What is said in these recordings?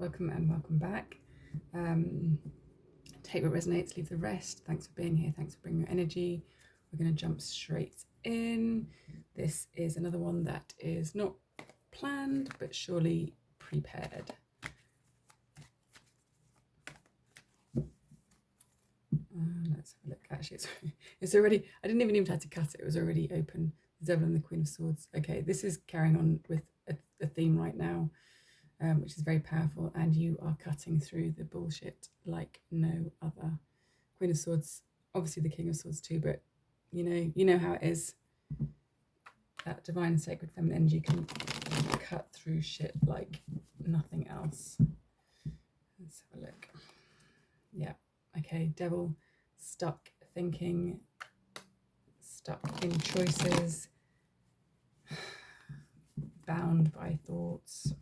Welcome and welcome back. Take what resonates, leave the rest. Thanks for being here. Thanks for bringing your energy. We're going to jump straight in. This is another one that is not planned, but surely prepared. Let's have a look. Actually, it's already, I didn't even have to cut it. It was already open. The Devil and the Queen of Swords. Okay, this is carrying on with a theme right now, which is very powerful. And you are cutting through the bullshit like no other. Queen of Swords, obviously the King of Swords too, but you know how it is. That divine sacred feminine energy can cut through shit like nothing else. Let's have a look. Yeah. Okay, Devil, stuck thinking, stuck in choices, bound by thoughts.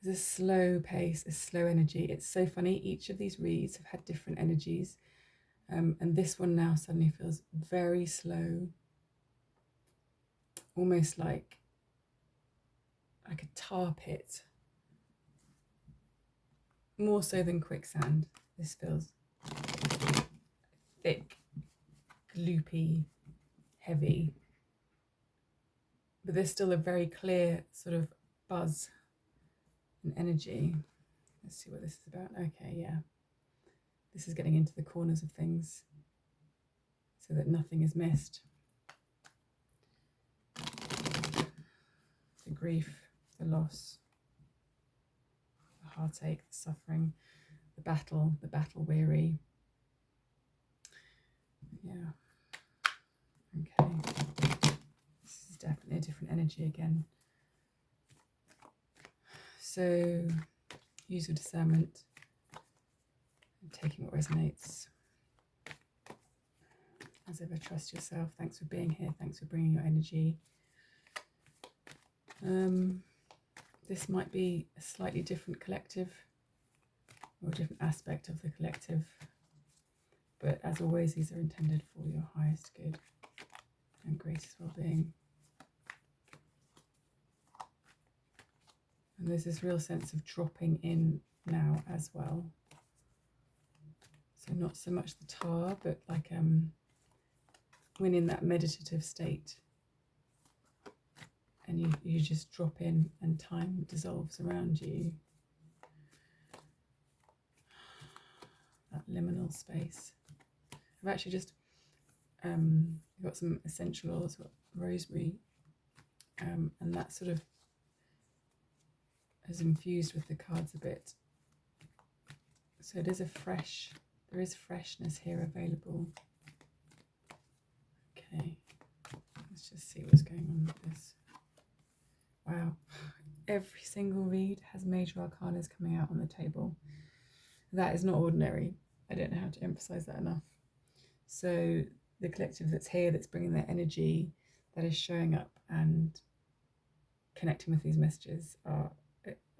There's a slow pace, a slow energy. It's so funny. Each of these reads have had different energies. And this one now suddenly feels very slow, almost like a tar pit. More so than quicksand. This feels thick, gloopy, heavy. But there's still a very clear sort of buzz and energy. Let's see what this is about. Okay, yeah. This is getting into the corners of things so that nothing is missed. The grief, the loss, the heartache, the suffering, the battle weary. Yeah. Okay. This is definitely a different energy again. So use your discernment, taking what resonates. As ever, trust yourself. Thanks for being here. Thanks for bringing your energy. This might be a slightly different collective or a different aspect of the collective. But as always, these are intended for your highest good and greatest well-being. And there's this real sense of dropping in now as well. So not so much the tar, but like when in that meditative state and you just drop in and time dissolves around you. That liminal space. I've actually just got some essential oils, got rosemary, and that sort of has infused with the cards a bit. So it is there is freshness here available. Okay, let's just see what's going on with this. Wow, every single read has major arcanas coming out on the table. That is not ordinary. I don't know how to emphasize that enough. So the collective that's here, that's bringing their energy, that is showing up and connecting with these messages are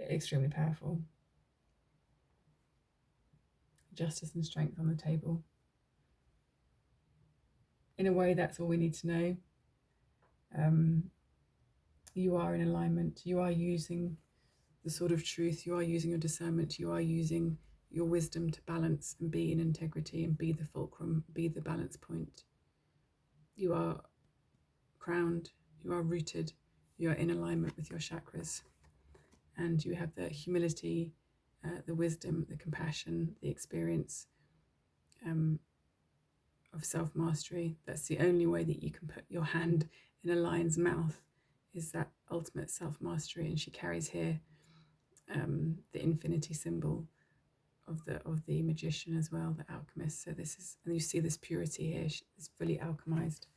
extremely powerful. Justice and strength on the table. In a way, that's all we need to know. You are in alignment. You are using the sort of truth. You are using your discernment. You are using your wisdom to balance and be in integrity and be the fulcrum, be the balance point. You are crowned. You are rooted. You are in alignment with your chakras. And you have the humility, the wisdom, the compassion, the experience of self-mastery. That's the only way that you can put your hand in a lion's mouth, is that ultimate self-mastery. And she carries here the infinity symbol of the magician as well, the alchemist. So this is, and you see this purity here, it's fully alchemized.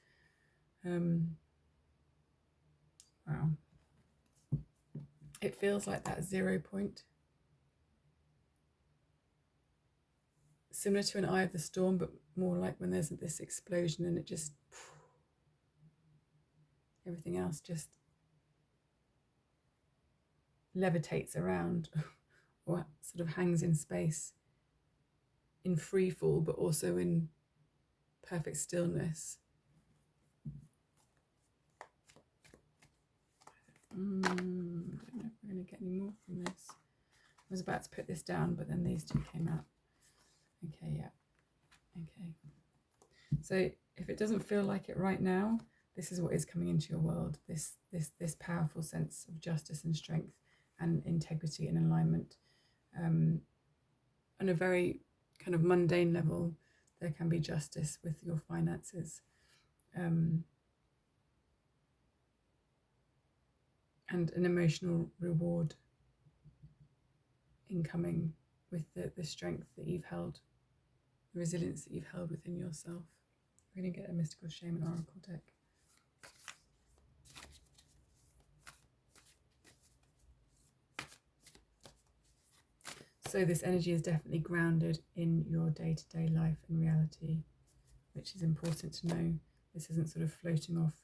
Wow. It feels like that 0 point. Similar to an eye of the storm, but more like when there's this explosion and it just, everything else just levitates around or sort of hangs in space in free fall, but also in perfect stillness. I don't know if we're going to get any more from this. I was about to put this down, but then these two came out. Okay, yeah. Okay. So if it doesn't feel like it right now, this is what is coming into your world. This powerful sense of justice and strength and integrity and alignment. On a very kind of mundane level, there can be justice with your finances. And an emotional reward incoming with the strength that you've held, the resilience that you've held within yourself. We're going to get a Mystical Shaman Oracle deck. So this energy is definitely grounded in your day-to-day life and reality, which is important to know. This isn't sort of floating off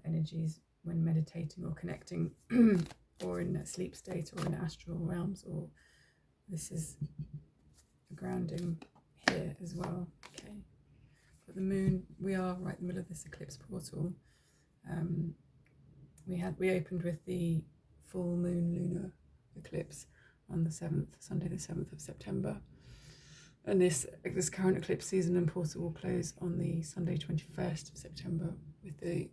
energies when meditating or connecting or in a sleep state or in astral realms, or this is grounding here as well. Okay, but the moon, we are right in the middle of this eclipse portal. We opened with the full moon lunar eclipse on the 7th, Sunday the 7th of September. And this current eclipse season and portal will close on the Sunday 21st of September with the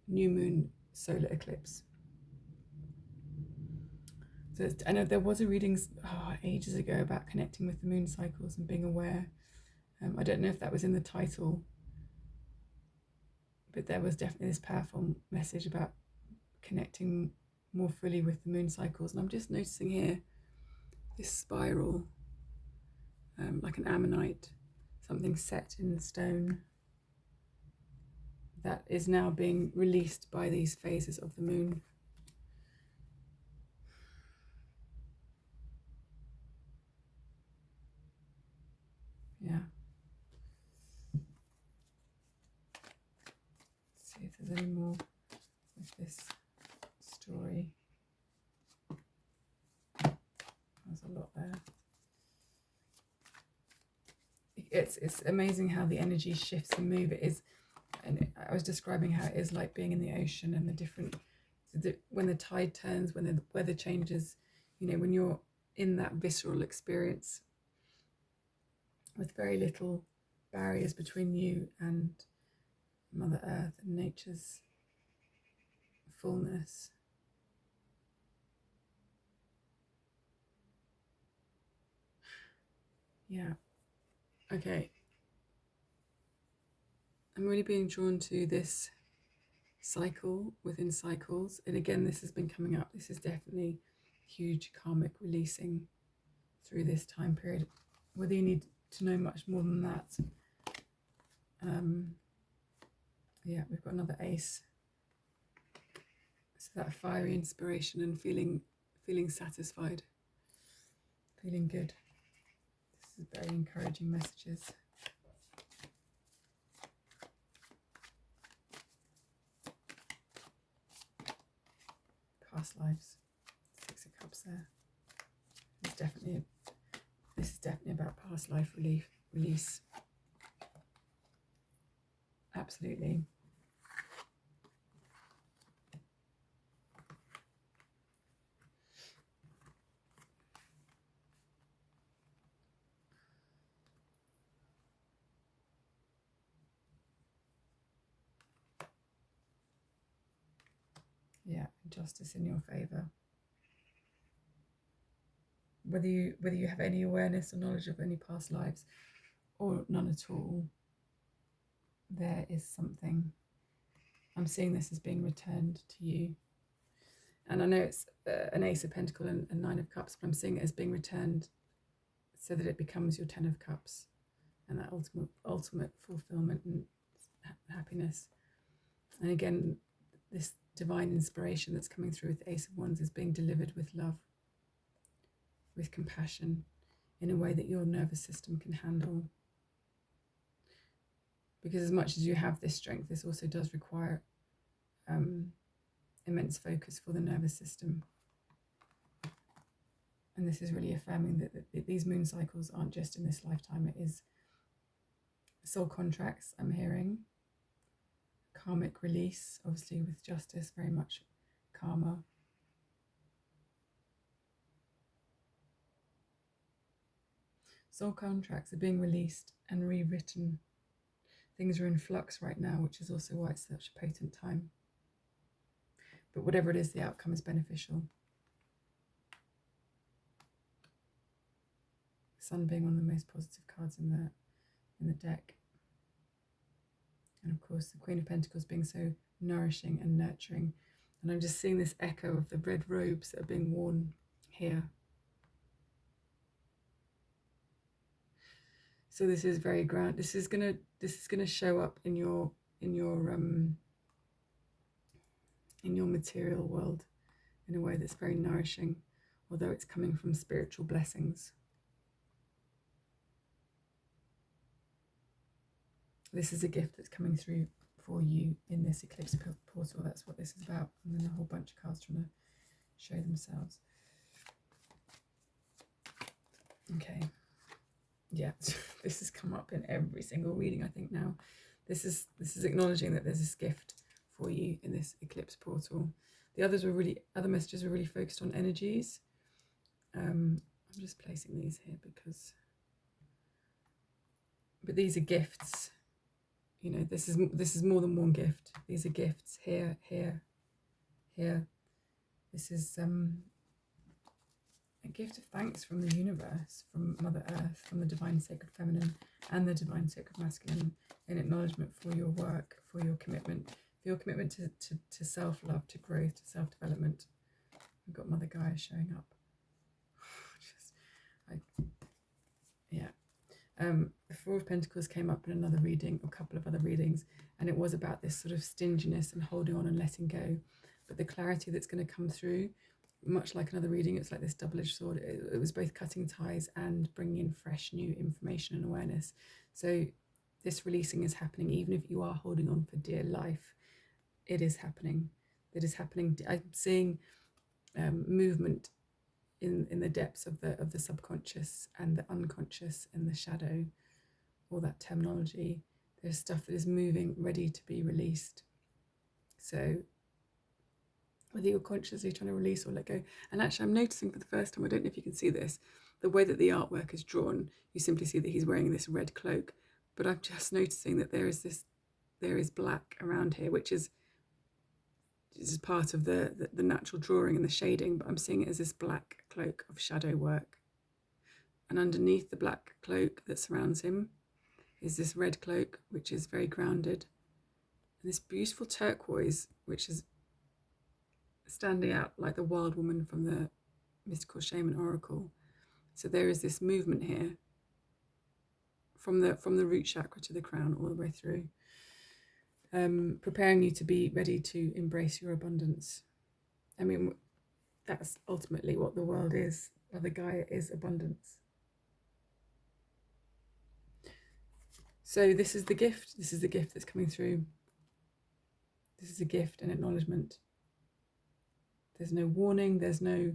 new moon solar eclipse. So I know there was a reading ages ago about connecting with the moon cycles and being aware. I don't know if that was in the title, but there was definitely this powerful message about connecting more fully with the moon cycles. And I'm just noticing here this spiral, like an ammonite, something set in stone that is now being released by these phases of the moon. Yeah. Let's see if there's any more with this story. There's a lot there. It's amazing how the energy shifts and move. It is, and I was describing how it is like being in the ocean and the different, when the tide turns, when the weather changes, when you're in that visceral experience with very little barriers between you and Mother Earth and nature's fullness. Yeah. Okay. I'm really being drawn to this cycle within cycles. And again, this has been coming up. This is definitely huge karmic releasing through this time period. Whether you need to know much more than that. Yeah, we've got another ace. So that fiery inspiration and feeling satisfied, feeling good. This is very encouraging messages. Past lives. 6 of Cups there. This is definitely about past life release. Absolutely. Yeah, justice in your favor. Whether you have any awareness or knowledge of any past lives or none at all, there is something. I'm seeing this as being returned to you. And I know it's an Ace of Pentacles and 9 of Cups, but I'm seeing it as being returned so that it becomes your 10 of Cups and that ultimate fulfillment and happiness. And again, this divine inspiration that's coming through with the Ace of Wands is being delivered with love, with compassion, in a way that your nervous system can handle. Because as much as you have this strength, this also does require immense focus for the nervous system. And this is really affirming that these moon cycles aren't just in this lifetime. It is soul contracts, I'm hearing, karmic release, obviously with justice, very much karma. Soul contracts are being released and rewritten. Things are in flux right now, which is also why it's such a potent time. But whatever it is, the outcome is beneficial. Sun being one of the most positive cards in the deck. And of course, the Queen of Pentacles being so nourishing and nurturing. And I'm just seeing this echo of the red robes that are being worn here. So this is very grand. This is gonna show up in your material world in a way that's very nourishing, although it's coming from spiritual blessings. This is a gift that's coming through for you in this eclipse portal. That's what this is about. And then a whole bunch of cards trying to show themselves. Okay. Yeah, this has come up in every single reading, I think now. This is acknowledging that there's this gift for you in this eclipse portal. The other messages were really focused on energies. I'm just placing these here but these are gifts. You know, this is more than one gift. These are gifts here, here, here. This is a gift of thanks from the universe, from Mother Earth, from the Divine Sacred Feminine and the Divine Sacred Masculine, in acknowledgement for your work, for your commitment to self-love, to growth, to self-development. We've got Mother Gaia showing up. The Four of Pentacles came up in another reading, a couple of other readings, and it was about this sort of stinginess and holding on and letting go. But the clarity that's going to come through, much like another reading, it's like this double-edged sword. It was both cutting ties and bringing in fresh new information and awareness. So this releasing is happening, even if you are holding on for dear life. It is happening. It is happening. I'm seeing movement in the depths of the subconscious and the unconscious and the shadow, all that terminology. There's stuff that is moving, ready to be released. So whether you're consciously trying to release or let go. And actually, I'm noticing for the first time, I don't know if you can see this, the way that the artwork is drawn, you simply see that he's wearing this red cloak. But I'm just noticing that there is black around here, which is part of the natural drawing and the shading, but I'm seeing it as this black cloak of shadow work. And underneath the black cloak that surrounds him is this red cloak, which is very grounded. And this beautiful turquoise, which is standing out like the wild woman from the Mystical Shaman Oracle. So there is this movement here from the root chakra to the crown all the way through. Preparing you to be ready to embrace your abundance. I mean, that's ultimately what the world is. Mother Gaia is abundance. So this is the gift. This is the gift that's coming through. This is a gift and acknowledgement. There's no warning. There's no,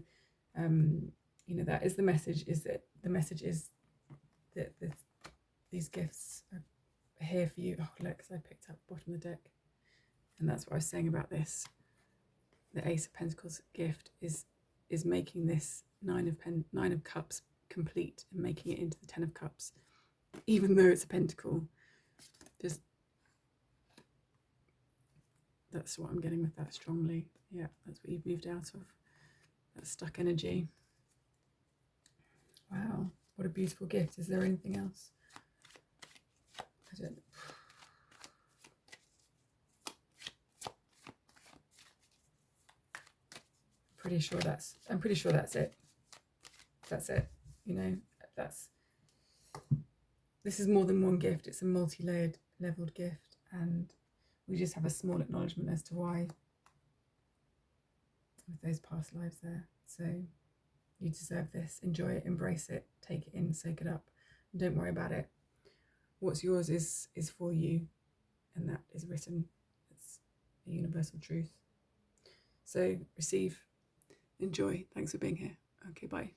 that is the message. The message is that these gifts are here for you. Oh, look, because I picked up the bottom of the deck. And that's what I was saying about this. The Ace of Pentacles gift is making this Nine of Cups complete and making it into the 10 of Cups, even though it's a pentacle. Just that's what I'm getting with that strongly. Yeah, that's what you've moved out of. That stuck energy. Wow, what a beautiful gift. Is there anything else? I don't know. I'm pretty sure that's it. That's it. This is more than one gift. It's a multi-layered, leveled gift, and we just have a small acknowledgement as to why with those past lives there. So you deserve this. Enjoy it, embrace it, take it in, soak it up, and don't worry about it. What's yours is for you, and that is written. It's a universal truth. So receive, enjoy. Thanks for being here. Okay, bye.